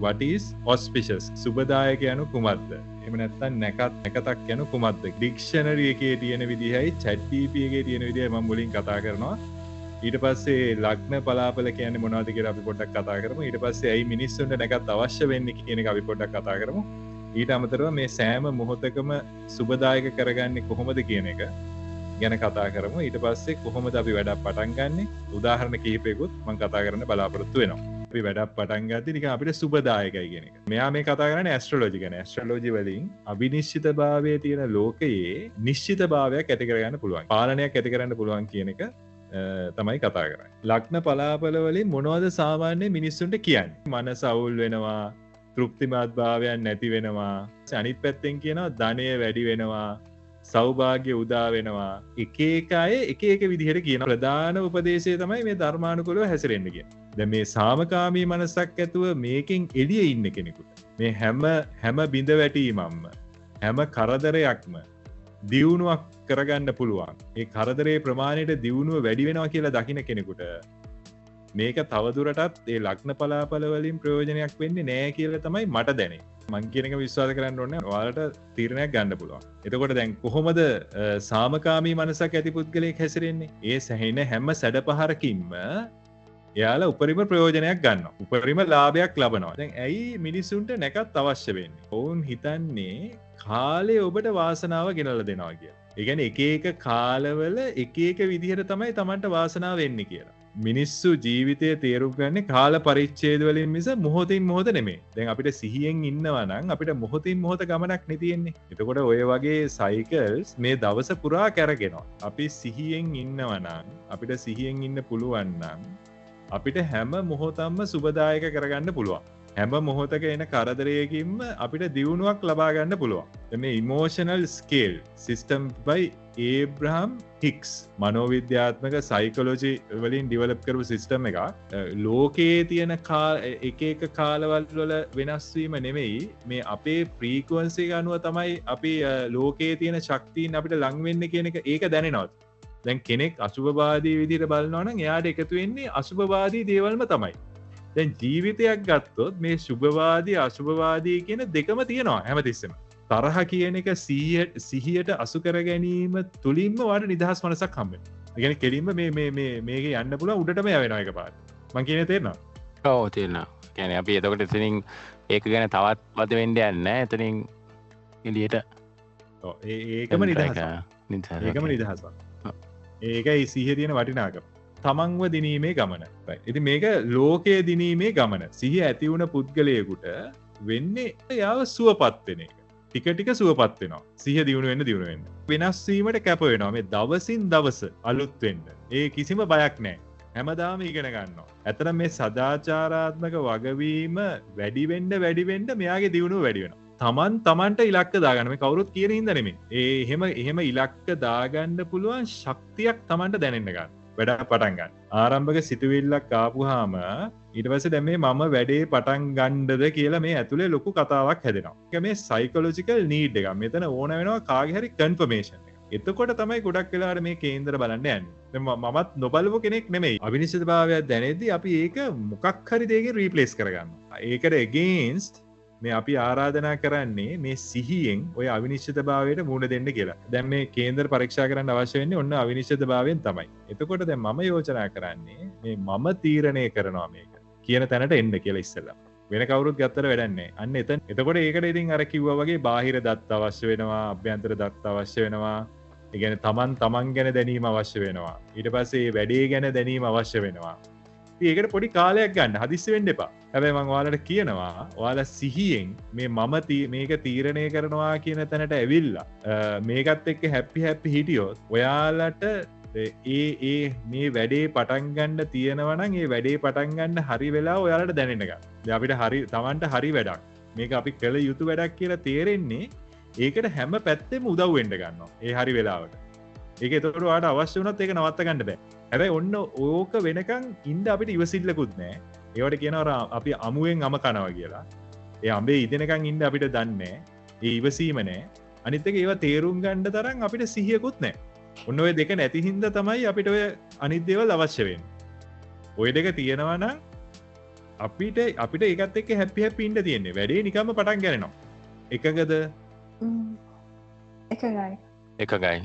what is auspicious? සුබදායක යනු කුමක්ද? එහෙම නැත්නම් නැකතක් යනු කුමක්ද? ඩික්ෂනරි එකේ තියෙන විදිහයි chat gpt එකේ තියෙන විදිහයි මම මුලින් කතා කරනවා. ඊට පස්සේ ලග්න පලාපල කියන්නේ මොනවද කියලා අපි පොඩ්ඩක් කතා කරමු. ඊට පස්සේ ඇයි මිනිස්සුන්ට නැකත් අවශ්‍ය වෙන්නේ කියන එක අපි පොඩ්ඩක් කතා කරමු. ඊට අමතරව මේ සෑම මොහොතකම සුබදායක කරගන්නේ කොහොමද කියන එක ගැන කතා කරමු. ඊට පස්සේ කොහොමද අපි වැඩක් පටන් ගන්නෙ? උදාහරණ කිහිපයකුත් මම කතා කරන්න බලාපොරොත්තු වෙනවා. අපි වැඩක් පටන් ගත්තී නිකන් අපිට සුබදායකයි කියන එක. මෙයා මේ කතා කරන්නේ ඇස්ට්‍රොලොජි ගැන. ඇස්ට්‍රොලොජි වලින් අවිනිශ්චිතභාවයේ තියෙන ලෝකයේ නිශ්චිතභාවයක් ඇති කරගන්න පුළුවන්. පාලනයක් ඇති කරන්න පුළුවන් කියන එක තමයි කතා කරන්නේ. ලග්න පලාපල වලින් මොනවද සාමාන්‍ය මිනිස්සුන්ට කියන්නේ? මනස අවුල් වෙනවා, තෘප්තිමත් භාවයක් නැති වෙනවා. අනිත් පැත්තෙන් කියනවා ධනය වැඩි වෙනවා, සෞභාග්‍ය උදා වෙනවා. එක එක අය එක එක විදිහට කියන ප්‍රධාන උපදේශය තමයි මේ ධර්මානුකූලව හැසිරෙන්න කියන. දැන් මේ සාමකාමී මනසක් ඇතුව මේකෙන් එළියේ ඉන්න කෙනෙකුට මේ හැම බිඳ වැටීමක්ම හැම කරදරයක්ම දියුණුවක් කරගන්න පුළුවන්. ඒ කරදරේ ප්‍රමාණයට දියුණුව වැඩි වෙනවා කියලා දකින්න කෙනෙකුට මේක තවදුරටත් ඒ ලග්න පලාපල වලින් ප්‍රයෝජනයක් වෙන්නේ නැහැ කියලා තමයි මට දැනෙන්නේ. මං කියන එක විශ්වාස කරන්න ඕනේ. ඔයාලට තීරණයක් ගන්න පුළුවන්. එතකොට දැන් කොහොමද සාමකාමී මනසක් ඇති පුද්ගලයෙක් හැසිරෙන්නේ? ඒ සැහෙන හැම සැඩපහරකින්ම එයාලා උපරිම ප්‍රයෝජනයක් ගන්නවා. උපරිම ලාභයක් ලබනවා. දැන් ඇයි මිනිසුන්ට නැකත් අවශ්‍ය වෙන්නේ? ඔවුන් හිතන්නේ කාලේ ඔබට වාසනාව ගෙනල්ලා දෙනවා කියලා. ඒ කියන්නේ එක එක කාලවල එක එක විදිහට තමයි Tamanට වාසනාව වෙන්නේ කියලා. මිනිස්සු ජීවිතය තේරුම් ගන්නේ කාල පරිච්ඡේද වලින් මිස මොහොතින් මොහොත නෙමෙයි. දැන් අපිට සිහියෙන් ඉන්නවා නම් අපිට මොහොතින් මොහොත ගමනක් නේ තියෙන්නේ. එතකොට ඔය වගේ සයිකල්ස් මේ දවස පුරා කැරගෙනවා. අපි සිහියෙන් ඉන්නවා නම් අපිට සිහියෙන් ඉන්න පුළුවන් නම් අපිට හැම මොහොතක්ම සුබදායක කරගන්න පුළුවන්. හැම මොහොතක එන කරදරයකින්ම අපිට දියුණුවක් ලබා ගන්න පුළුවන්. මේ emotional scale system by Abraham Hicks මනෝවිද්‍යාත්මක සයිකොලොජි වලින් ඩිවලොප් කරපු සිස්ටම් එකක්. ලෝකයේ තියෙන එක එක කාලවල වල වෙනස් වීම නෙමෙයි, මේ අපේ ෆ්‍රීකවන්සි එක අනුව තමයි අපි ලෝකයේ තියෙන ශක්තියින් අපිට ලං වෙන්නේ කියන එක ඒක දැනෙනවා. දැන් කෙනෙක් අසුභවාදී විදිහට බලනවා නම් එයාට එකතු වෙන්නේ අසුභවාදී දේවල්ම තමයි. දැන් ජීවිතයක් ගත්තොත් මේ සුභවාදී අසුභවාදී කියන දෙකම තියෙනවා හැමතිස්සෙම. තරහ කියන එක සිහියට අසු කර ගැනීම තුලින්ම වාට නිදහස් මනසක් හම්බෙනවා. ඒ කියන්නේ කෙලින්ම මේක යන්න පුළුවන් උඩටම යවෙනවා එකපාරට. මං කියන්නේ තේරෙනවද? ඔව් තේරෙනවා. කියන්නේ අපි එතකොට එතනින් ඒක ගැන තවත් වද වෙන්න යන්නේ නැහැ. එතනින් එළියට ඔව් ඒකම නිදහසක්. ඒකම නිදහසක්. ඒකයි සිහිය තියෙන වටිනාකම. තමන්ව දිනීමේ ගමන. ඉතින් මේක ලෝකයේ දිනීමේ ගමන. සිහිය ඇති වුණ පුද්ගලයෙකුට වෙන්නේ යාව සුවපත් වෙන එක. ටික ටික සුවපත් වෙනවා. සිහිය දියුණු වෙන්න. වෙනස් වීමට කැප වෙනවා. මේ දවසින් දවස අලුත් වෙන්න. ඒ කිසිම බයක් නැහැ. හැමදාම ඉගෙන ගන්නවා. ඇත්තටම මේ සදාචාරාත්මක වගවීම වැඩි වෙන්න මෙයාගේ දියුණුව වැඩි වෙනවා. තමන්ට ඉලක්ක දාගන්න. මේ කවුරුත් කියන හින්දා නෙමෙයි. එහෙම ඉලක්ක දාගන්න පුළුවන් ශක්තියක් තමන්ට දැනෙන්න ගන්න. වැඩ පටන් ගන්න. ආරම්භක සිතුවිල්ලක් ආපුවාම ඊට පස්සේ දැන් මේ මම වැඩේ පටන් ගන්නද කියලා මේ ඇතුලේ ලොකු කතාවක් හැදෙනවා. ඒක මේ සයිකොලොජිකල් නීඩ් එකක්. මෙතන ඕන වෙනවා කාගේ හරි කන්ෆර්මේෂන් එක. එතකොට තමයි ගොඩක් වෙලාවට මේ කේන්දර බලන්න යන්නේ. දැන් මමත් නොබලව කෙනෙක් නෙමෙයි. අවිනිශ්චිතභාවයක් දැනෙද්දී අපි ඒක මොකක් හරි දෙයකින් රීප්ලේස් කරගන්නවා. ඒකට එගේන්ස්ට් මේ අපි ආරාධනා කරන්නේ මේ සිහියෙන් ඔය අවිනිශ්චිතභාවයට මුහුණ දෙන්න කියලා. දැන් මේ කේන්දර පරීක්ෂා කරන්න අවශ්‍ය වෙන්නේ ඔන්න අවිනිශ්චිතභාවයෙන් තමයි. එතකොට දැන් මම යෝජනා කරන්නේ මේ මම තීරණය කරනවා මේක කියන තැනට එන්න කියලා ඉස්සෙල්ලා. වෙන කවුරුත් ගත්තට වැඩක් නැහැ. අන්න එතන. එතකොට ඒකට ඉතින් අර කිව්වා වගේ බාහිර දත්ත අවශ්‍ය වෙනවා, අභ්‍යන්තර දත්ත අවශ්‍ය වෙනවා. ඒ කියන්නේ තමන් ගැන දැනීම අවශ්‍ය වෙනවා. ඊට පස්සේ මේ වැඩේ ගැන දැනීම අවශ්‍ය වෙනවා. ඒකට පොඩි කාලයක් ගන්න. හදිස්සි වෙන්න එපා. හැබැයි මම ඔයාලට කියනවා ඔයාලා සිහියෙන් මේ මේක තීරණය කරනවා කියන තැනට ඇවිල්ලා මේකත් එක්ක හැපි හිටියොත් ඔයාලට මේ වැඩේ පටන් ගන්න තියෙනවා නම් ඒ වැඩේ පටන් ගන්න හරි වෙලාව ඔයාලට දැනෙන්න ගන්න. දැන් අපිට Tamanට හරි වැඩක්. මේක අපි කළ යුතු වැඩක් කියලා තේරෙන්නේ ඒකට හැම පැත්තෙම උදව් වෙන්න ගන්නවා. ඒ හරි වෙලාවට. ඒක එතකොට ඔයාලට අවශ්‍ය වුණොත් ඒක නවත්ත ගන්න බෑ. හැබැයි ඔන්න ඕක වෙනකන් ඉන්න අපිට ඉවසිල්ලකුත් නැහැ. ඒවට කියනවා අපි අමුවෙන් අම කනවා කියලා. ඒ අඹේ ඉදෙනකන් ඉන්න අපිට දන්නේ නැහැ. ඒ ඉවසීම නැහැ. අනිත් එක ඒවා තේරුම් ගන්න තරම් අපිට සිහියකුත් නැහැ. ඔන්න ඔය දෙක නැති හින්දා තමයි අපිට ඔය අනිත් දේවල් අවශ්‍ය වෙන්නේ. ඔය දෙක තියෙනවා නම් අපිට ඒකත් එක්ක හැපි හැපි ඉන්න තියෙන්නේ වැඩේ නිකම්ම පටන් ගන්නවා එකගද එකගයි එකගයි